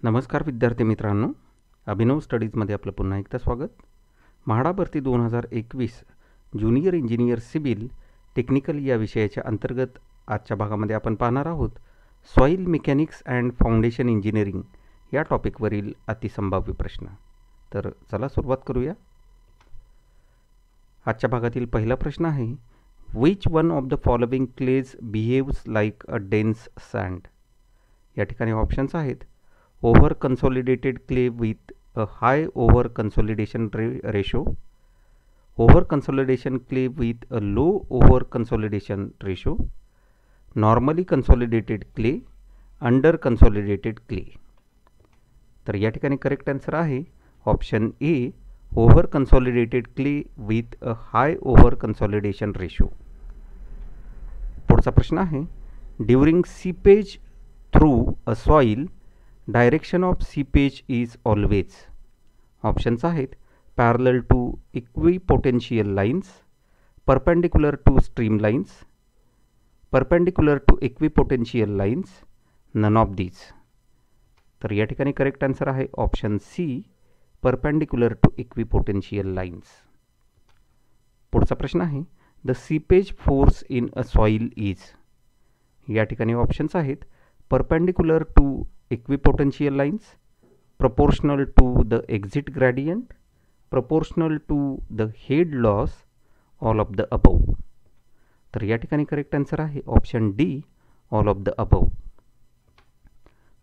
नमस्कार विद्यार्थी मित्रांनो, अभिनव स्टडीजमध्ये आपलं पुन्हा एकदा स्वागत. म्हाडा भरती 2021 ज्युनियर इंजिनियर सिव्हिल टेक्निकल या विषयाच्या अंतर्गत आजच्या भागामध्ये आपण पाहणार आहोत soil mechanics and foundation engineering या टॉपिकवरील अतिसंभाव्य प्रश्न. तर चला सुरुवात करूया. आजच्या भागातील पहिला प्रश्न आहे, which one of the following clays behaves like a dense sand. या ठिकाणी ऑप्शन्स आहेत, over consolidated clay with a high over consolidation ratio, over consolidation clay with a low over consolidation ratio, normally consolidated clay, under consolidated clay. तर या ठिकाणी correct answer आहे option A, over consolidated clay with a high over consolidation ratio. पुढचा प्रश्न आहे, during seepage through a soil direction of seepage is always. Options आहेत, parallel to equipotential lines, perpendicular to stream lines, perpendicular to equipotential lines, none of these. तर या ठिकाणी correct answer आहे option C, perpendicular to equipotential lines. पुढचा प्रश्न आहे, the seepage force in a soil is. या ठिकाणी ऑप्शन्स आहेत, perpendicular to equipotential lines, proportional to the exit gradient, proportional to the head loss, all of the above. तर या ठिकाणी correct answer आहे option D, all of the above.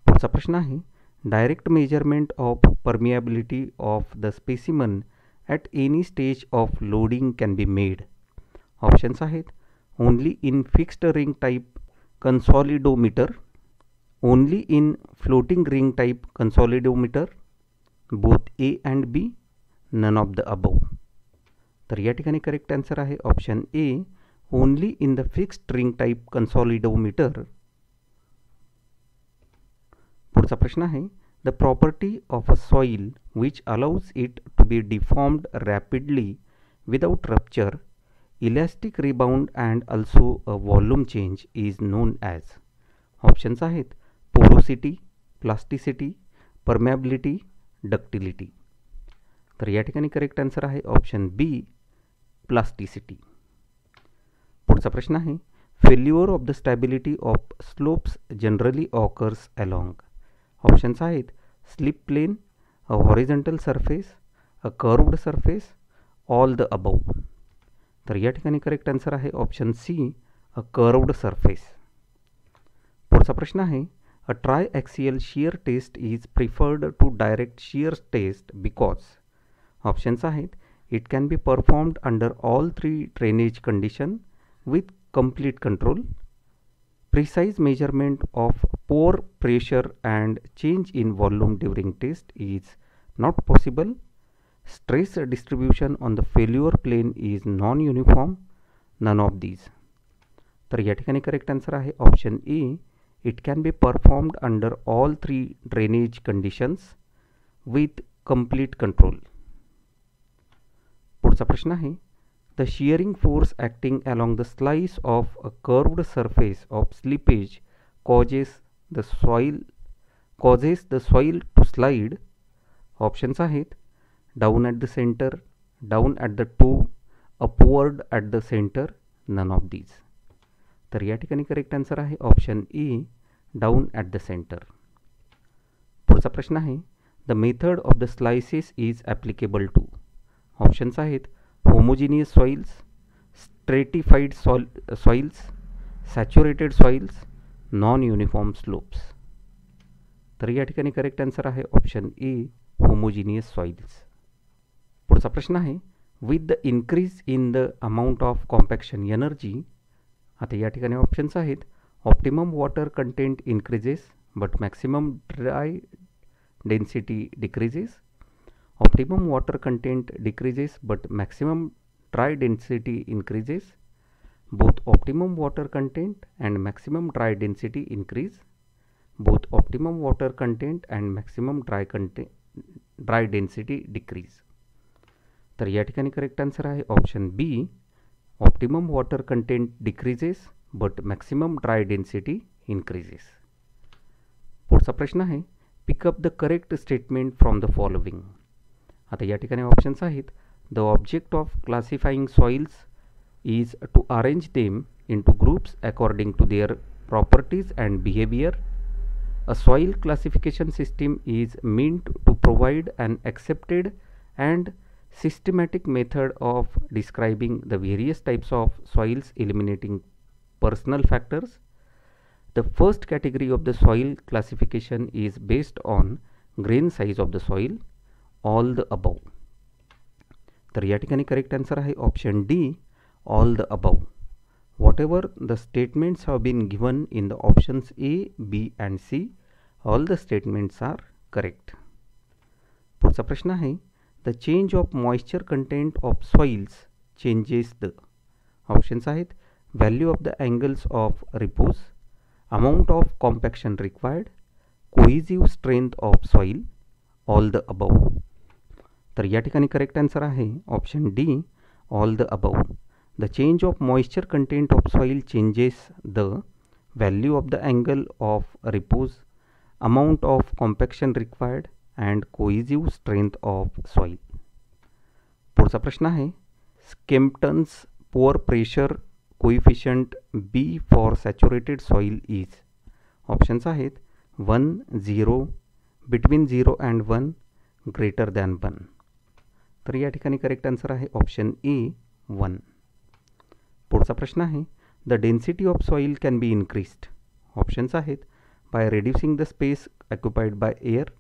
पुढचा प्रश्न आहे, direct measurement of permeability of the specimen at any stage of loading can be made. Options आहेत, only in fixed ring type consolidometer, only in floating ring type consolidometer, both A and B, none of the above. तर या ठिकाणी correct answer आहे option A, only in the fixed ring type consolidometer. पुढचा प्रश्न आहे, the property of a soil which allows it to be deformed rapidly without rupture, elastic rebound and also a volume change is known as. Options आहेत, porosity, plasticity, permeability, ductility. तर या ठिकाणी correct answer आहे option B, plasticity. पुढचा प्रश्न आहे, failure of the stability of slopes generally occurs along. Options आहेत, slip plane, a horizontal surface, a curved surface, all the above. तर या ठिकाणी करेक्ट आन्सर आहे option C, a curved surface. पुढचा प्रश्न आहे, a triaxial shear test is preferred to direct shear test because. Options आहेत, it can be performed under all three drainage condition with complete control, precise measurement of pore pressure and change in volume during test is not possible, stress distribution on the failure plane is non-uniform, none of these. तर या ठिकाणी correct answer आहे option A, it can be performed under all three drainage conditions with complete control. पुढचा प्रश्न आहे, the shearing force acting along the slice of a curved surface of slippage causes the soil to slide. Options आहेत, down at the center, down at the toe, upward at the center, none of these. तर या ठिकाणी correct answer आहे option A, down at the centre. पुढचा प्रश्न आहे, the method of the slices is applicable to. Options आहेत, homogeneous soils, stratified soils, saturated soils, non uniform slopes. तर या ठिकाणी करेक्ट आन्सर आहे ऑप्शन ए, होमोजिनियस सॉइल्स. पुढचा प्रश्न आहे, with the increase in the amount of compaction energy. आता या ठिकाणी ऑप्शन्स आहेत, optimum water content increases but maximum dry density decreases, optimum water content decreases but maximum dry density increases, both optimum water content and maximum dry density increase, both optimum water content and maximum dry density decrease. तर या ठिकाणी correct answer आहे option B, optimum water content decreases but maximum dry density increases. पुढचा प्रश्न आहे, pick up the correct statement from the following. आता या ठिकाणी ऑप्शन्स आहेत. The object of classifying soils is to arrange them into groups according to their properties and behavior. A soil classification system is meant to provide an accepted and systematic method of describing the various types of soils, eliminating personal factors. The first category of the soil classification is based on grain size of the soil. All the above. तर या ठिकाणी correct answer आहे option D, all the above. Whatever the statements have been given in the options A, B and C, all the statements are correct. पुढचा प्रश्न आहे, the change of moisture content of soils changes the. Options आहेत value of the angles of repose, amount of compaction required, cohesive strength of soil, all the above. तर या ठिकाणी correct answer आहे option D, all the above. The change of moisture content of soil changes the value of the angle of repose, amount of compaction required and cohesive strength of soil. पुढचा प्रश्न आहे, Skempton's pore pressure coefficient B for saturated soil is. Options आहेत 1, 0, between 0 and 1, greater than 1. तर या ठिकाणी correct answer आहे option A, 1. पुढचा प्रश्न आहे, the density of soil can be increased. Options आहेत by reducing the space occupied by air,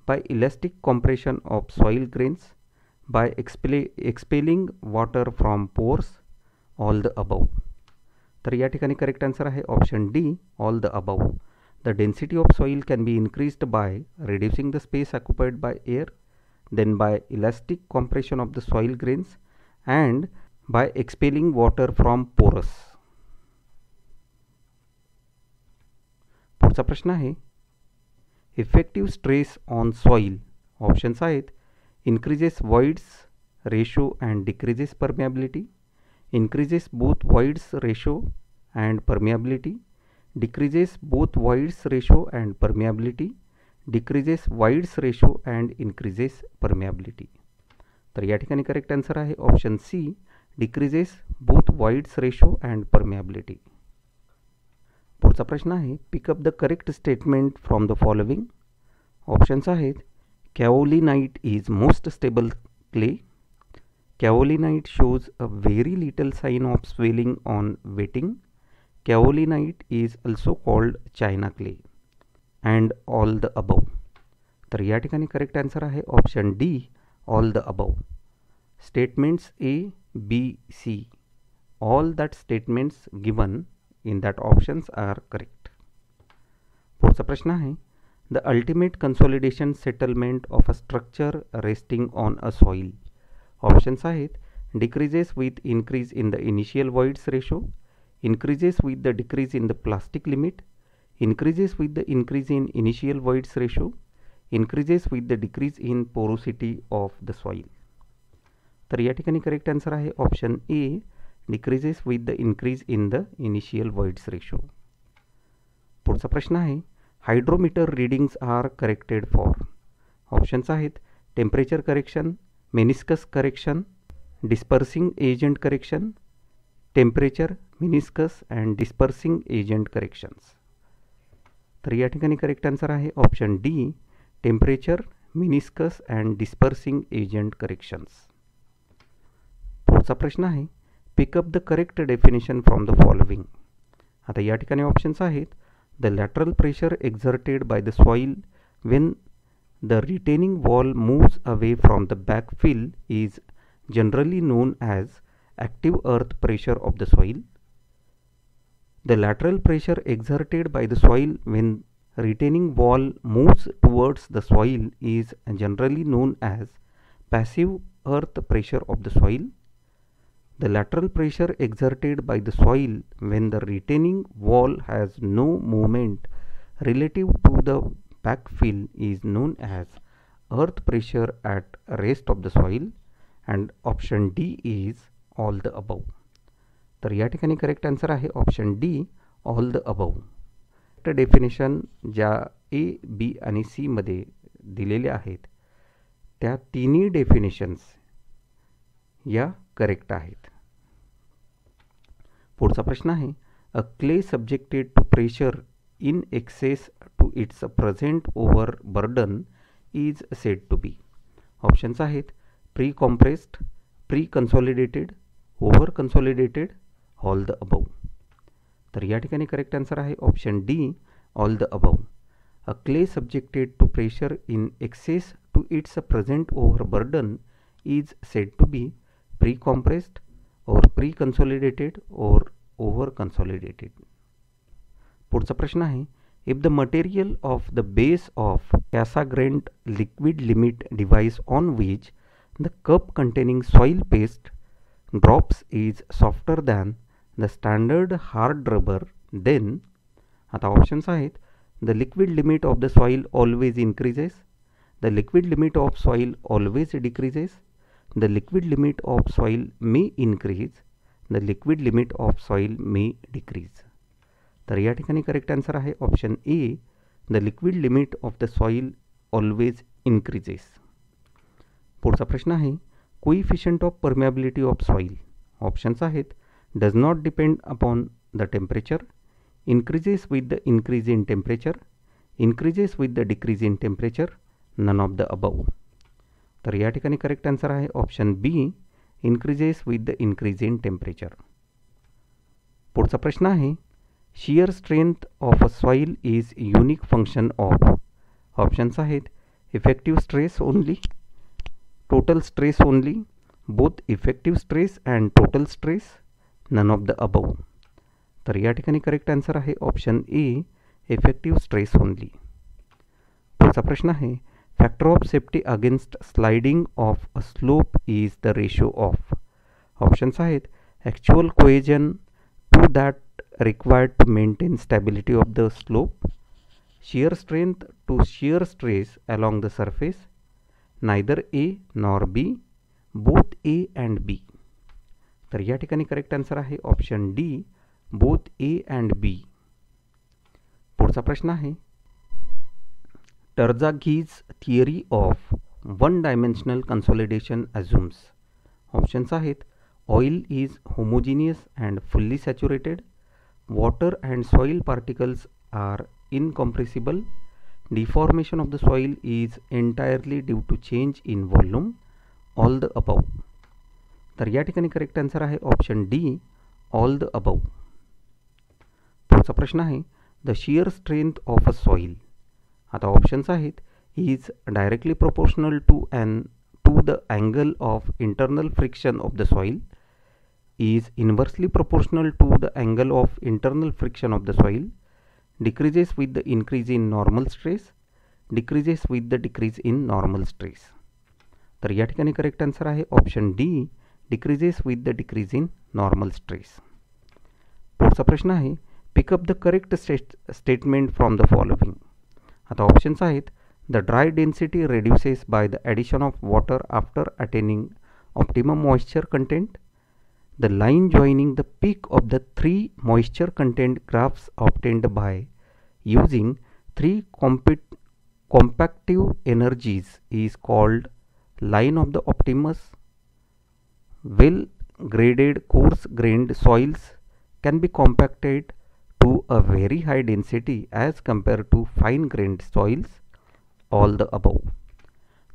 by elastic compression of soil grains, by expelling water from pores, all the above. तर या ठिकाणी correct answer आहे option D, all the above. The density of soil can be increased by reducing the space occupied by air, then bye elastic compression of the soil grains and by expelling water from porous. पुढचा प्रश्न आहे, effective stress on soil. Options आहेत increases voids ratio and decreases permeability, increases both voids ratio and permeability, decreases both voids ratio and permeability, decreases voids ratio and increases permeability. तर या ठिकाणी correct answer आहे option C, decreases both voids ratio and permeability. पुढचा प्रश्न आहे, pick up the correct statement from the following. Options आहेत kaolinite is most stable clay, kaolinite shows a very little sign of swelling on wetting, kaolinite is also called china clay, and all the above. तर या ठिकाणी correct answer आहे option D, all the above. Statements A, B, C, all that statements given in that options are correct. पुढचा प्रश्न आहे, the ultimate consolidation settlement of a structure resting on a soil. Options आहेत decreases with increase in the initial voids ratio, increases with the decrease in the plastic limit, increases with the increase in initial voids ratio, increases with the decrease in porosity of the soil. तर या ठिकाणी correct answer आहे option A, decreases with the increase in the initial voids ratio. पुढचा प्रश्न आहे, hydrometer readings are corrected for. Options आहेत temperature correction, meniscus correction, dispersing agent correction, temperature, meniscus and dispersing agent corrections. तर या ठिकाणी correct answer आहे option D, temperature, meniscus and dispersing agent corrections. पुढचा प्रश्न आहे, pick up the correct definition from the following. आता या ठिकाणी ऑप्शन्स आहेत the lateral pressure exerted by the soil when the retaining wall moves away from the backfill is generally known as active earth pressure of the soil. The lateral pressure exerted by the soil when retaining wall moves towards the soil is generally known as passive earth pressure of the soil. The lateral pressure exerted by the soil when the retaining wall has no movement relative to the backfill is known as earth pressure at rest of the soil, and option D is all the above. तर या ठिकाणी correct answer आहे option D, all the above. Correct definition ज्या ए, बी आणि C मध्ये दिलेले आहेत त्या तिन्ही डेफिनेशन्स या करेक्ट आहेत. पुढचा प्रश्न आहे, a clay subjected to pressure in excess to its present overburden is said to be. Options आहेत precompressed, preconsolidated, overconsolidated, all the above. तर या ठिकाणी करेक्ट आन्सर आहे option D, all the above. A clay subjected to pressure in excess to its present overburden is said to be precompressed or preconsolidated or overconsolidated. पुढचा प्रश्न आहे, if the material of the base of Cassagrande liquid limit device on which the cup containing soil paste drops is softer than the standard hard rubber, then आता options आहेत the liquid limit of the soil always increases, the liquid limit of soil always decreases, the liquid limit of soil may increase, the liquid limit of soil may decrease. तर या ठिकाणी correct answer आहे option A, the liquid limit of the soil always increases. पुढचा प्रश्न आहे, coefficient of permeability of soil. Options आहेत does not depend upon the temperature, increases with the increase in temperature, increases with the decrease in temperature, none of the above. तर या ठिकाणी correct answer आहे option B, increases with the increase in temperature. पुढचा प्रश्न आहे, shear strength of a soil is unique function of. Options आहेत effective stress only, total stress only, both effective stress and total stress, none of the above. तर या ठिकाणी correct answer आहे option A, effective stress only. पुढचा प्रश्न आहे, factor of safety against sliding of a slope is the ratio of. Options आहेत actual cohesion to that required to maintain stability of the slope, shear strength to shear stress along the surface, neither A nor B, both A and B. तर या ठिकाणी correct answer आहे option D, both A and B. पुढचा प्रश्न आहे, Terzaghi's theory of one dimensional consolidation assumes. Options आहेत oil is homogeneous and fully saturated, water and soil particles are incompressible, deformation of the soil is entirely due to change in volume, all the above. तर या ठिकाणी correct answer आहे option D, all the above. पुढचा प्रश्न आहे, the shear strength of a soil. आता options आहेत is directly proportional to the angle of internal friction of the soil, is inversely proportional to the angle of internal friction of the soil, decreases with the increase in normal stress, decreases with the decrease in normal stress. तर या ठिकाणी correct answer आहे option D, decreases with the decrease in normal stress. पुढचा प्रश्न आहे, pick up the correct statement from the following. आता options आहेत the dry density reduces by the addition of water after attaining optimum moisture content, the line joining the peak of the three moisture content graphs obtained by using three compactive energies is called line of the optimus. Well graded coarse grained soils can be compacted to a very high density as compared to fine grained soils, all the above.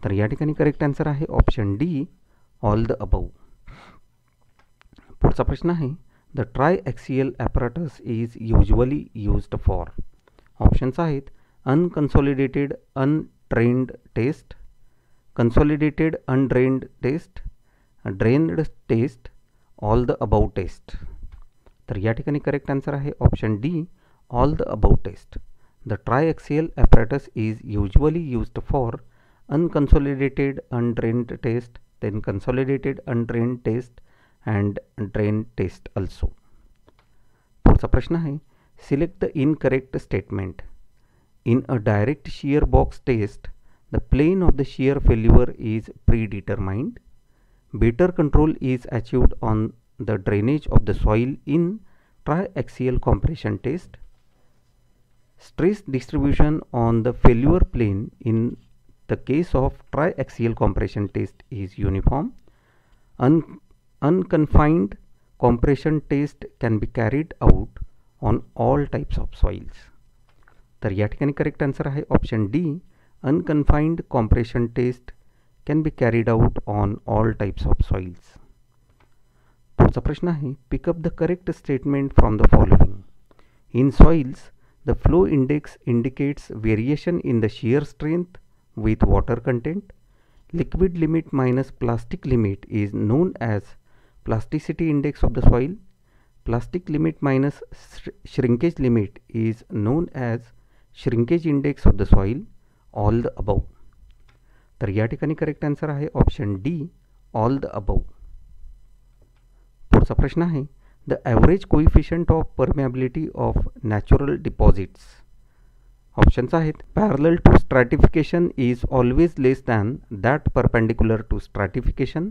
तर या ठिकाणी correct answer आहे option D, all the above. पुढचा प्रश्न आहे, the triaxial apparatus is usually used for. Options आहेत unconsolidated undrained test, consolidated undrained test, drained test, all the above test. तर या ठिकाणी करेक्ट आन्सर आहे option D, all the above test. The triaxial apparatus is usually used for unconsolidated undrained test, then consolidated undrained test and drain test also. पुढचा प्रश्न आहे, select the incorrect statement. In a direct shear box test, the plane of the shear failure is predetermined. Better control is achieved on the drainage of the soil in triaxial compression test. Stress distribution on the failure plane in the case of triaxial compression test is uniform. Unconfined compression test can be carried out on all types of soils. तर या ठिकाणी correct answer आहे option D. Unconfined compression test can be carried out on all types of soils. पुढचा प्रश्न आहे pick up the correct statement from the following. In soils the flow index indicates variation in the shear strength with water content. Liquid limit minus plastic limit is known as plasticity index of the soil. Plastic limit minus shrinkage limit is known as shrinkage index of the soil. All the above. तर या ठिकाणी correct answer आहे option D, all the above. पुढचा प्रश्न आहे the average coefficient of permeability of natural deposits. Options आहेत parallel to stratification is always less than that perpendicular to stratification,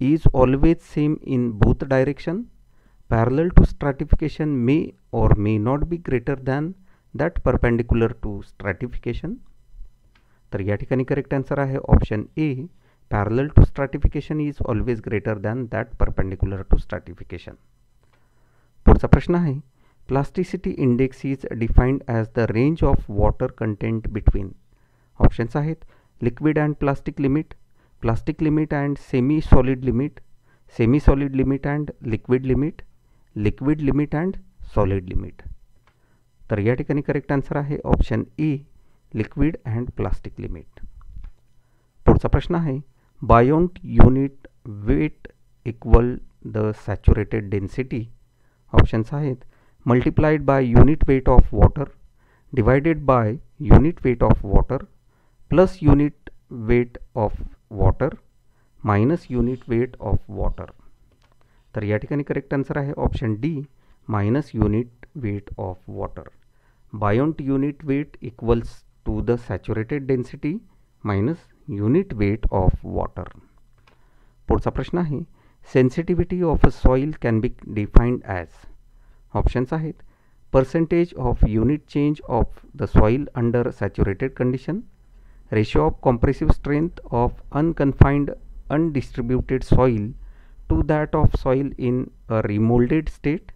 is always same in both direction, parallel to stratification may or may not be greater than that perpendicular to stratification. तर या ठिकाणी correct answer आहे option A, parallel to stratification is always greater than that perpendicular to stratification. पुढचा प्रश्न आहे plasticity index is defined as the range of water content between. Options आहेत liquid and plastic limit, plastic limit and semi solid limit, semi solid limit and liquid limit, liquid limit and solid limit. तर या ठिकाणी correct answer आहे option A, liquid and plastic limit. पुढचा प्रश्न आहे buoyant unit weight equal the saturated density. Options आहेत multiplied by unit weight of water, divided by unit weight of water, plus unit weight of water, minus unit weight of water. तर या ठिकाणी correct answer आहे option D, minus unit weight of water. Buoyant unit weight equals to the saturated density minus unit weight of water. पुढचा प्रश्न आहे sensitivity of a soil can be defined as. Options आहेत percentage of unit change of the soil under saturated condition, ratio of compressive strength of unconfined undistributed soil to that of soil in a remolded state,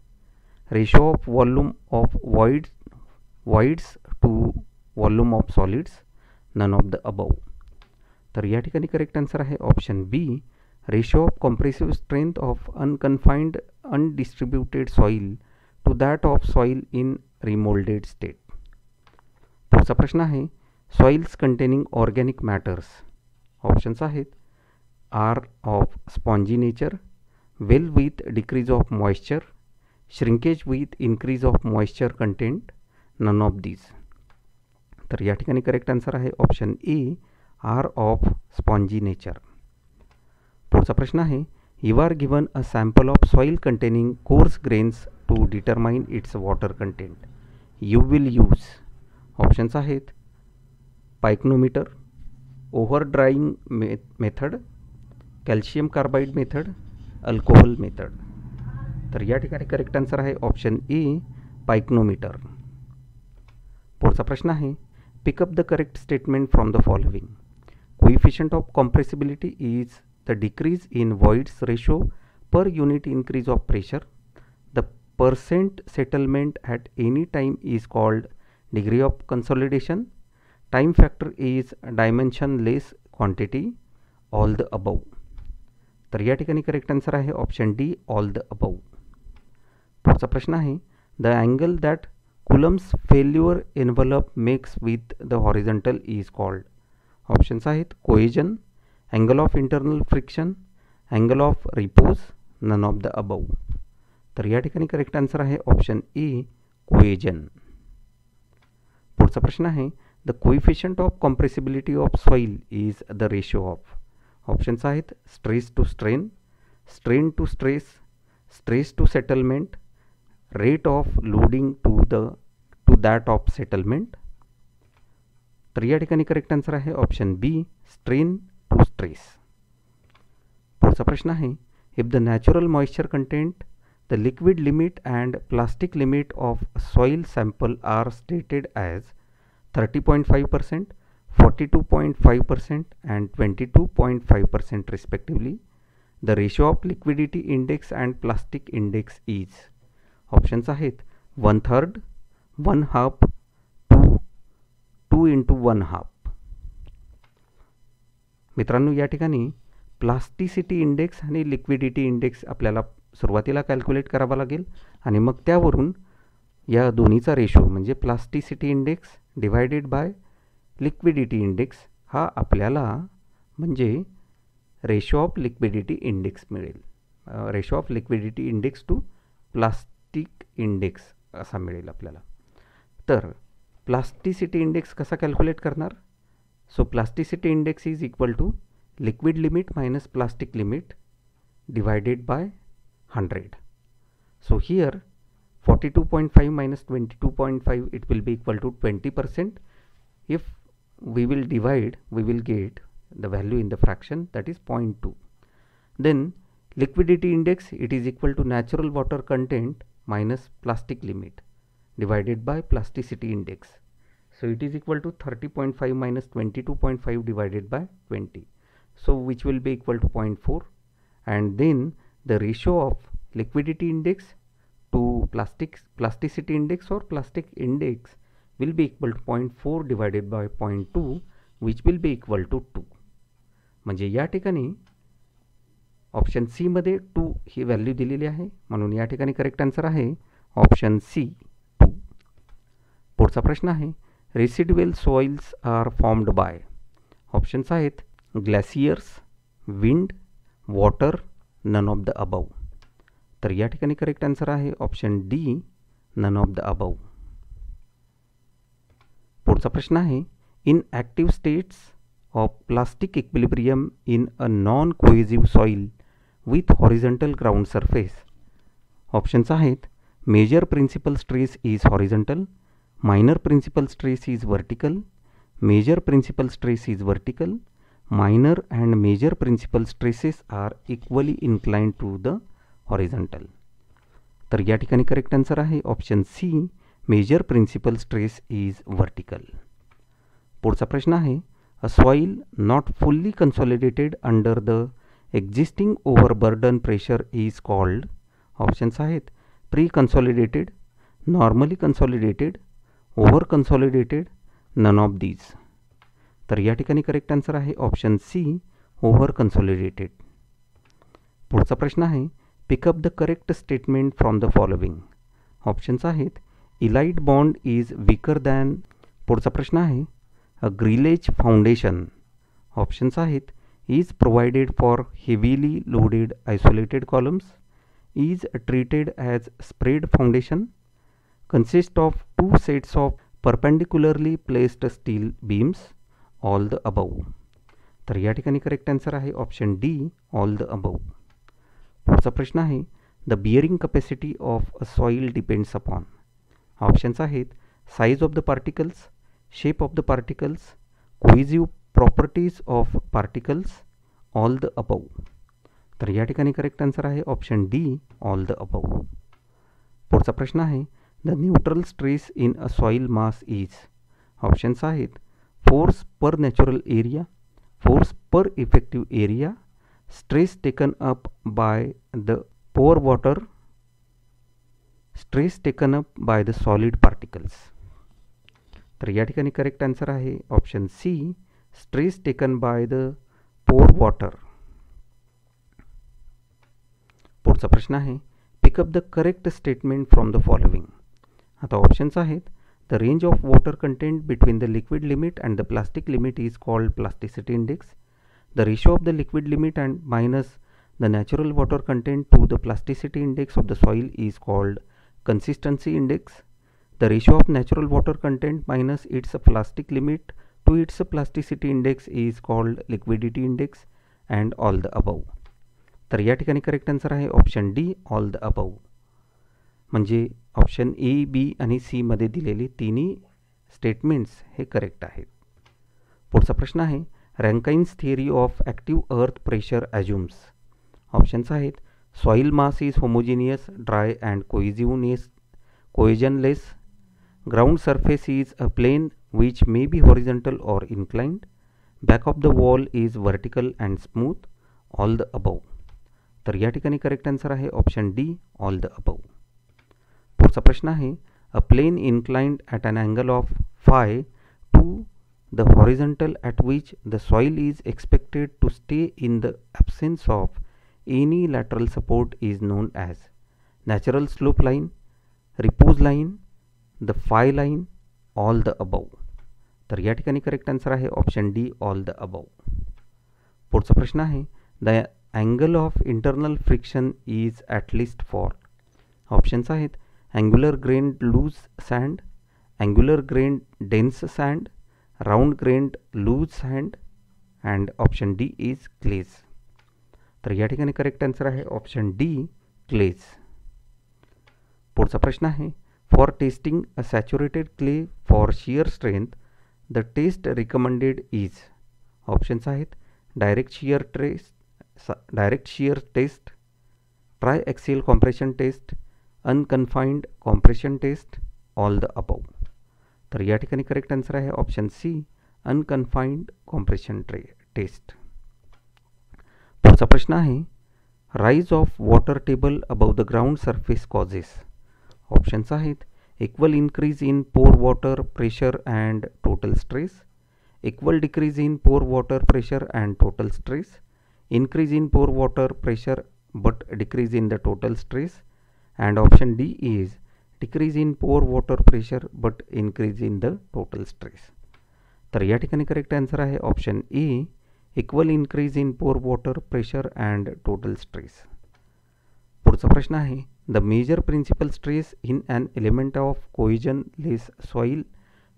ratio of volume of voids to volume of solids, none of the above. तर या ठिकाणी correct answer आहे option B, ratio of compressive strength of unconfined undistributed soil to that of soil in remoulded state. पुढचा प्रश्न आहे soils containing organic matters. Options आहेत are of spongy nature, well with decrease of moisture, shrinkage with increase of moisture content, none of these. तर या ठिकाणी correct answer आहे option A, are of spongy nature. पुढचा प्रश्न आहे you are given a sample of soil containing coarse grains to determine its water content, you will use. Options आहेत pycnometer, over drying method, calcium carbide method, alcohol method. तर या ठिकाणी correct answer आहे option A, pycnometer. पुढचा प्रश्न आहे pick up the correct statement from the following. Coefficient of compressibility is the decrease in voids ratio per unit increase of pressure. The percent settlement at any time is called degree of consolidation. Time factor is dimensionless quantity. All the above. तर या ठिकाणी correct answer आहे option D, all the above. पुढचा प्रश्न आहे the angle that Coulomb's failure envelope makes with the horizontal is called. Options आहेत cohesion, angle of internal friction, angle of repose, none of the above. तर या ठिकाणी correct answer आहे option A, cohesion. पुढचा प्रश्न आहे the coefficient of compressibility of soil is the ratio of. Options आहेत stress to strain, strain to stress, stress to settlement, rate of loading to that of settlement. तर या ठिकाणी correct answer आहे option B, strain to stress. पुढचा प्रश्न आहे if the natural moisture content The liquid limit and plastic limit of soil sample are stated as 30.5%, 42.5% and 22.5% respectively. The ratio of liquidity index and plastic index is, options आहेत 1/3, 1/2, 2 into 1/2. मित्रांनो, या ठिकाणी plasticity index आणि liquidity index आपल्याला सुरुवातीला calculate करावा लागेल आणि मग त्यावरून या दोन्हीचा रेशो म्हणजे plasticity index divided by liquidity index हा आपल्याला म्हणजे रेशो ऑफ लिक्विडिटी इंडेक्स मिळेल. Ratio of liquidity index to plastic index असा मिळेल आपल्याला. तर प्लास्टिसिटी इंडेक्स कसा कॅल्क्युलेट करणार? So plasticity index is equal to liquid limit minus plastic limit divided by 100. So here 42.5 minus 22.5, it will be equal to 20%. If we will divide, we will get the value in the fraction, that is 0.2. Then liquidity index, it is equal to natural water content minus plastic limit divided by plasticity index. So it is equal to 30.5 minus 22.5 divided by 20. So which will be equal to 0.4. And then the ratio of liquidity index to plasticity index or plastic index will be equal to 0.4 divided by 0.2, which will be equal to 2. म्हणजे या ठिकाणी option C मध्ये 2 ही value दिलेली आहे, म्हणून या ठिकाणी correct answer आहे ऑप्शन सी 2. पुढचा प्रश्न आहे residual soils are formed by. Options आहेत glaciers, wind, water, none of the above. तर या ठिकाणी करेक्ट आन्सर आहे option D, none of the above. पुढचा प्रश्न आहे in active states of plastic equilibrium in a non cohesive soil with horizontal ground surface. Options आहेत major principal stress is horizontal, minor principal stress is vertical, major principal stress is vertical, minor and major principal stresses are equally inclined to the horizontal. तर या ठिकाणी correct answer आहे option C, major principal stress is vertical. पुढचा प्रश्न आहे a soil not fully consolidated under the existing overburden pressure is called. Options आहेत preconsolidated, normally consolidated, overconsolidated, none of these. तर या ठिकाणी correct answer आहे option C, overconsolidated. पुढचा प्रश्न आहे pick up the correct statement from the following. Options आहेत illite bond is weaker than. पुढचा प्रश्न आहे अ ग्रिलेज फाउंडेशन. ऑप्शन्स आहेत is provided for heavily loaded isolated columns, is treated as spread foundation, consist of 2 sets of perpendicularly placed steel beams, all the above. तर या ठिकाणी correct answer आहे option D, all the above. पुढचा प्रश्न आहे the bearing capacity of a soil depends upon. Options आहेत size of the particles, shape of the particles, cohesive properties of particles, all the above. तर या ठिकाणी correct answer आहे option D, all the above. पुढचा प्रश्न आहे the neutral stress in a soil mass is. Options आहेत force per natural area, force per effective area, stress taken up by the pore water, stress taken up by the solid particles. तर या ठिकाणी correct answer आहे option C, stress taken by the pore water. पुढचा प्रश्न आहे pick up the correct statement from the following. आता options आहेत the range of water content between the liquid limit and the plastic limit is called plasticity index. The ratio of the liquid limit and minus the natural water content to the plasticity index of the soil is called consistency index. The ratio of natural water content minus its plastic limit to its plasticity index is called liquidity index, and all the above. तर या ठिकाणी correct answer आहे option D, all the above. म्हणजे option A, बी आणि C मध्ये दिलेली तिन्ही statements हे करेक्ट आहेत. पुढचा प्रश्न आहे Rankine's theory of active earth pressure assumes. Options आहेत Soil mass is homogeneous, dry and cohesionless. Ground surface is a plane which may be horizontal or inclined. Back of the wall is vertical and smooth. All the above. तर या ठिकाणी correct answer आहे option D, all the above. पुढचा प्रश्न आहे, a plane inclined at an angle of phi to the horizontal at which the soil is expected to stay in the absence of any lateral support is known as natural slope line, repose line, the phi line, all the above. तर या ठिकाणी correct answer आहे option D, all the above. पुढचा प्रश्न आहे, the angle of internal friction is at least for. Options आहेत angular grained loose sand, angular grained dense sand, round grained loose sand and option D is clays. तर या ठिकाणी correct answer आहे option D, clays. पुढचा प्रश्न आहे, for testing a saturated clay for shear strength the test recommended is. Options आहेत direct shear test, triaxial compression test, unconfined compression test, all the above. तर या ठिकाणी correct answer आहे option C, unconfined compression test. पुढचा प्रश्न आहे, rise of water table above the ground surface causes. Options आहेत equal increase in pore water pressure and total stress, equal decrease in pore water pressure and total stress, increase in pore water pressure but decrease in the total stress, and option D is decrease in pore water pressure but increase in the total stress. तर या ठिकाणी correct answer आहे option A, equal increase in pore water pressure and total stress. पुढचा प्रश्न आहे, the major principal stress in an element of cohesionless soil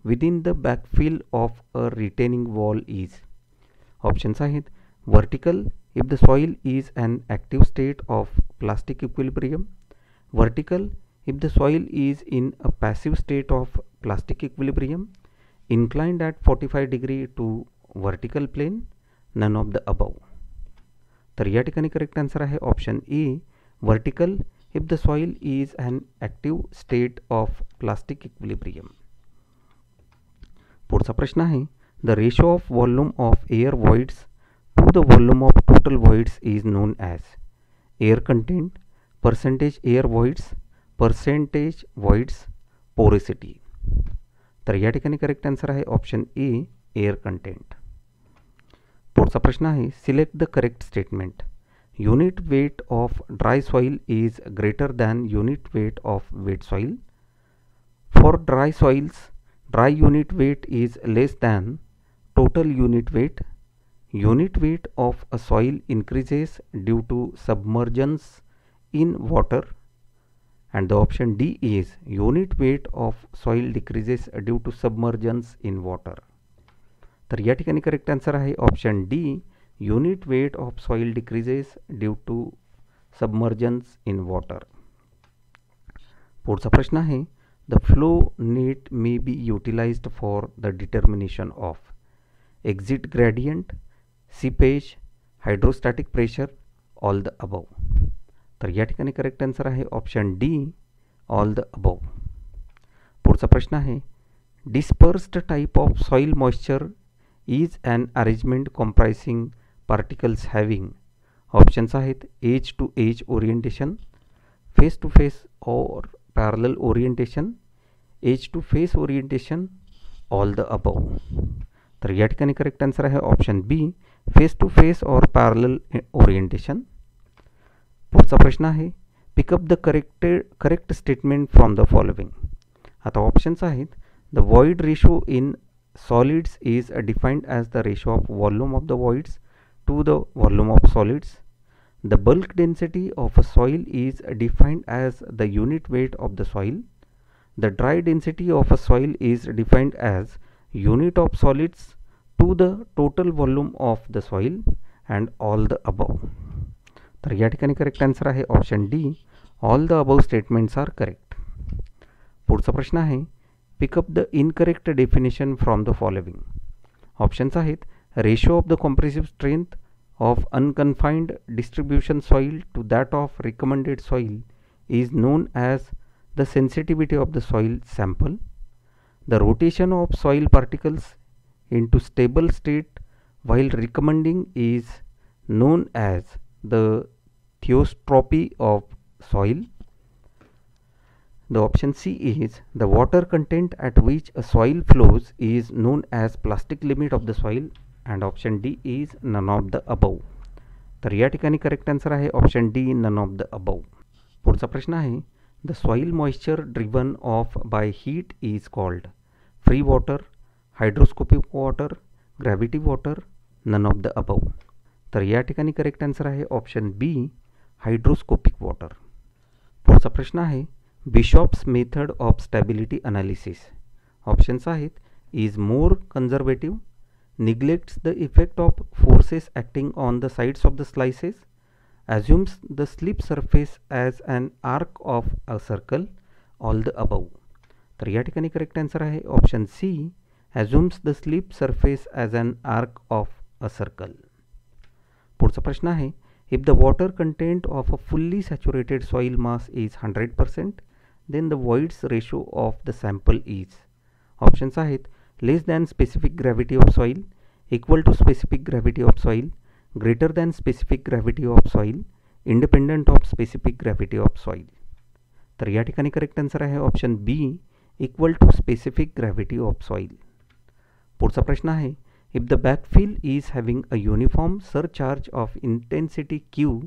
within the backfill of a retaining wall is. Options आहेत vertical if the soil is an active state of plastic equilibrium, vertical if the soil is in a passive state of plastic equilibrium, inclined at 45 degree to vertical plane, none of the above. तर या ठिकाणी correct answer आहे option A, vertical if the soil is an active state of plastic equilibrium. पुढचा प्रश्न आहे, the ratio of volume of air voids to the volume of total voids is known as air content, percentage air voids, percentage voids, porosity. तर या ठिकाणी correct answer आहे option A, air content. पुढचा प्रश्न आहे, select the correct statement. Unit weight of dry soil is greater than unit weight of wet soil. For dry soils dry unit weight is less than total unit weight. Unit weight of a soil increases due to submergence in water, and the option D is unit weight of soil decreases due to submergence in water. तर या ठिकाणी correct answer आहे option D, unit weight of soil decreases due to submergence in water. पुढचा प्रश्न आहे, the flow net may be utilized for the determination of exit gradient, seepage, hydrostatic pressure, all the above. तर या ठिकाणी correct answer आहे option D, all the above. पुढचा प्रश्न आहे, dispersed type of soil moisture is an arrangement comprising particles having. Options आहेत edge to age orientation, face to face or parallel orientation, edge to face orientation, all the above. तर या ठिकाणी correct answer आहे option B, face to face or parallel orientation. पुढचा प्रश्न आहे, pick up the correct statement from the following. आता options आहेत, the void ratio in solids is defined as the ratio of volume of the voids to the volume of solids. The bulk density of a soil is defined as the unit weight of the soil. The dry density of a soil is defined as unit of solids to the total volume of the soil, and all the above. तर या ठिकाणी correct answer आहे option D, all the above statements are correct. पुढचा प्रश्न आहे, pick up the incorrect definition from the following. Options आहेत ratio of the compressive strength of unconfined distribution soil to that of recommended soil is known as the sensitivity of the soil sample. The rotation of soil particles into stable state while recommending is known as the theostropy of soil. The option C is the water content at which a soil flows is known as plastic limit of the soil, and option D is none of the above. तर या ठिकाणी correct answer आहे option D, none of the above. पुढचा प्रश्न आहे the soil moisture driven off by heat is called free water, hygroscopic water, gravity water, none of the above. तर या ठिकाणी करेक्ट आन्सर आहे ऑप्शन बी, हायड्रोस्कोपिक वॉटर. पुढचा प्रश्न आहे Bishop's method of stability analysis. Options आहेत is more conservative, neglects the effect of forces acting on the sides of the slices, assumes the slip surface as an arc of a circle, all the above. तर या ठिकाणी correct answer आहे option C, assumes the slip surface as an arc of a circle. पुढचा प्रश्न आहे if the water content of a fully saturated soil mass is 100%, then the voids ratio of the sample is. Options आहेत less than specific gravity of soil, equal to specific gravity of soil, greater than specific gravity of soil, independent of specific gravity of soil. तर या ठिकाणी correct answer आहे option B, equal to specific gravity of soil. पुढचा प्रश्न आहे if the backfill is having a uniform surcharge of intensity q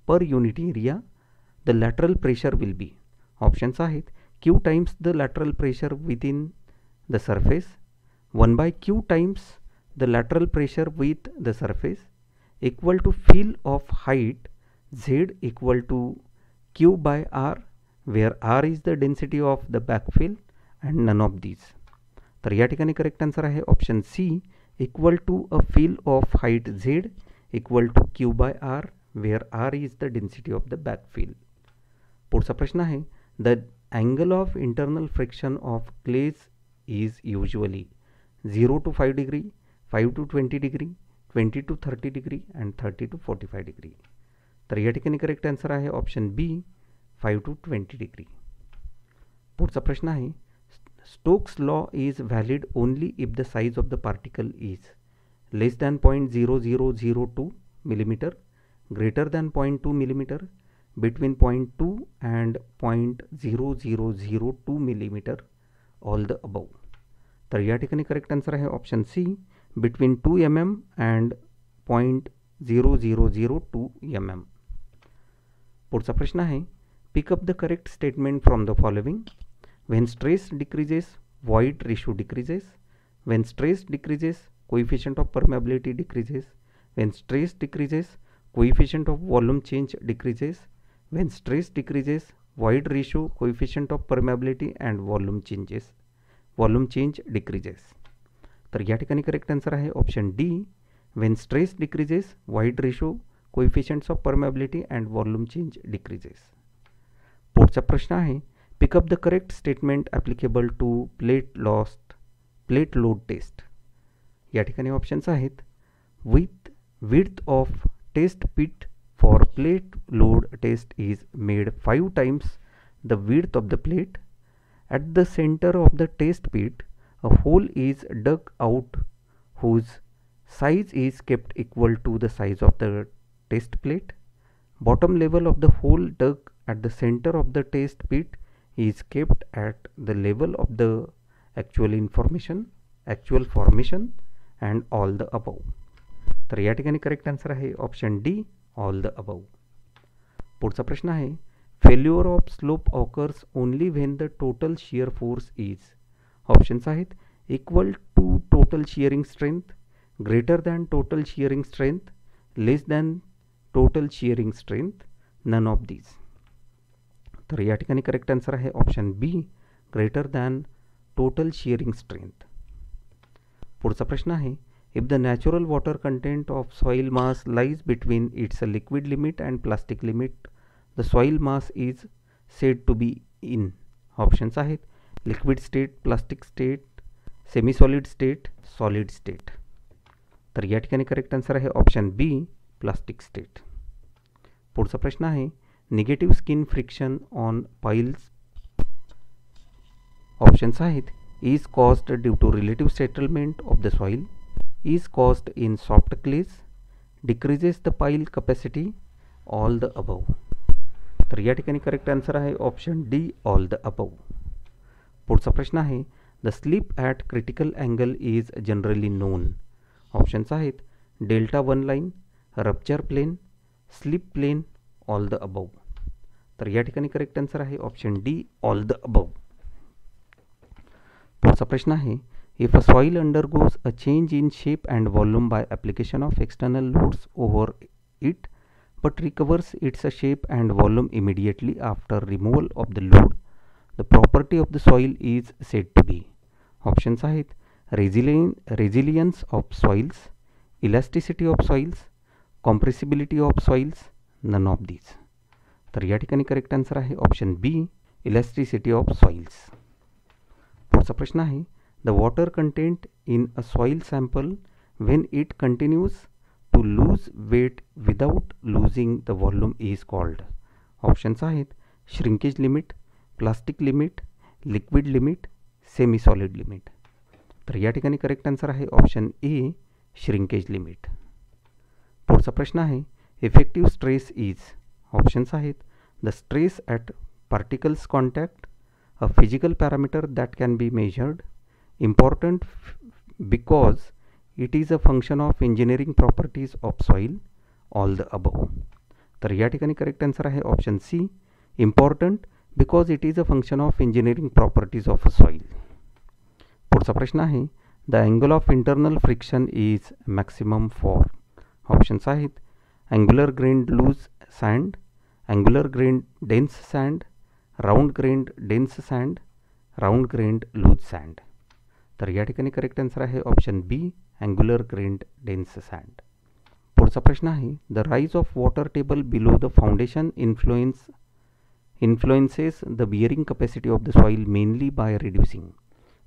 per unit area, the lateral pressure will be. Options आहेत q times the lateral pressure within the surface, 1 by q times the lateral pressure with the surface, equal to fill of height z equal to q by r, where r is the density of the backfill, and none of these. तर या ठिकाणी correct answer आहे option C, equal to a fill of height z equal to q by r, where r is the density of the backfill. पुढचा प्रश्न आहे the angle of internal friction of clays is usually 0 to 5 degree, 5 to 20 degree, 20 to 30 degree, and 30 to 45 degree. तर या ठिकाणी correct answer आहे option B, 5 to 20 degree. पुढचा प्रश्न आहे Stokes law is valid only if the size of the particle is less than 0.0002 millimeter, greater than 0.2 millimeter, between 0.2 and 0.0002 millimeter, all the above. तर या ठिकाणी करेक्ट आन्सर आहे option C, between 2 mm and 0.0002 mm. पुढचा प्रश्न आहे pick up the correct statement from the following. When stress decreases void ratio decreases, when stress decreases coefficient of permeability decreases, when stress decreases coefficient of volume change decreases, when stress decreases void ratio coefficient of permeability and volume change decreases. तर या ठिकाणी correct answer आहे option D, when stress decreases void ratio coefficients of permeability and volume change decreases. पुढचा प्रश्न आहे pick up the correct statement applicable to plate load test. या ठिकाणी options आहेत width of test pit for plate load test is made 5 times the width of the plate. At the center of the test pit, a hole is dug out whose size is kept equal to the size of the test plate. Bottom level of the hole dug at the center of the test pit is kept at the level of the actual formation, and all the above. तर या ठिकाणी correct answer आहे option D, all the above. पुढचा प्रश्न आहे failure of slope occurs only when the total shear force is. Options आहेत equal to total shearing strength, greater than total shearing strength, less than total shearing strength, none of these. तर या ठिकाणी correct answer आहे option B, greater than total shearing strength. पुढचा प्रश्न आहे if the natural water content of soil mass lies between its liquid limit and plastic limit, the soil mass is said to be in. Options आहेत liquid state, plastic state, semi solid state, solid state. तर या ठिकाणी correct answer आहे option B, plastic state. पुढचा प्रश्न आहे negative skin friction on piles. Options आहेत is caused due to relative settlement of the soil, is caused in soft clays, decreases the pile capacity, all the above. तर या ठिकाणी correct answer आहे option D, all the above. पुढचा प्रश्न आहे the slip at critical angle is generally known. Options आहेत delta one line, rupture plain, slip plane, all the above. तर या ठिकाणी करेक्ट आन्सर आहे option D, all the above. पुढचा प्रश्न आहे if a soil undergoes a change in shape and volume by application of external loads over it but recovers its shape and volume immediately after removal of the load, the property of the soil is said to be. Options आहेत resilience of soils, elasticity of soils, compressibility of soils, none of these. तर या ठिकाणी correct answer आहे option B, elasticity of soils. पुढचा प्रश्न आहे the water content in a soil sample when it continues to lose weight without losing the volume is called. Options आहेत shrinkage limit, plastic limit, liquid limit, semi solid limit. तर या ठिकाणी correct answer आहे option A, shrinkage limit. पुढचा प्रश्न आहे effective stress is. Options आहेत the stress at particles contact, a physical parameter that can be measured, important because it is a function of engineering properties of soil, all the above. तर या ठिकाणी correct answer आहे option C, important because it is a function of engineering properties of soil. पुढचा प्रश्न आहे the angle of internal friction is maximum for. Options आहेत angular grained loose sand, angular grained dense sand, round grained dense sand, round grained loose sand. तर या ठिकाणी correct answer आहे option B, angular grained dense sand. पुढचा प्रश्न आहे the rise of water table below the foundation influences the bearing capacity of the soil mainly by reducing.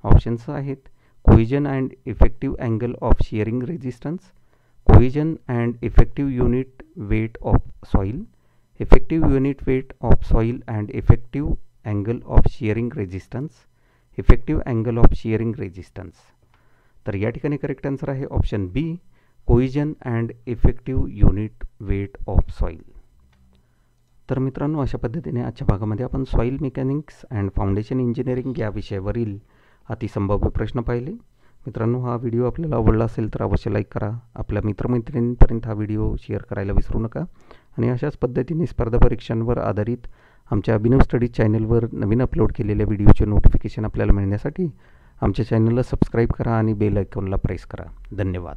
Options आहेत cohesion and effective angle of shearing resistance, cohesion and effective unit weight of soil, effective unit weight of soil and effective angle of shearing resistance, effective angle of shearing resistance. तर या ठिकाणी correct answer आहे option B, cohesion and effective unit weight of soil. तर मित्रांनो अशा पद्धतीने आजच्या भागामध्ये आपण soil mechanics and foundation engineering या विषयावरील अतिसंभाव्य प्रश्न पाहिले. मित्रांनो हा व्हिडिओ आपल्याला आवडला असेल तर अवश्य लाईक करा, आपल्या मित्रमैत्रिणींपर्यंत हा व्हिडिओ शेअर करायला विसरू नका. आणि अशाच पद्धतीने स्पर्धा परीक्षांवर आधारित आमच्या अभिनव स्टडीज चॅनलवर नवीन अपलोड केलेल्या व्हिडिओचे नोटिफिकेशन आपल्याला मिळण्यासाठी आमच्या चॅनलला सबस्क्राईब करा आणि बेल आयकॉनला प्रेस करा. धन्यवाद.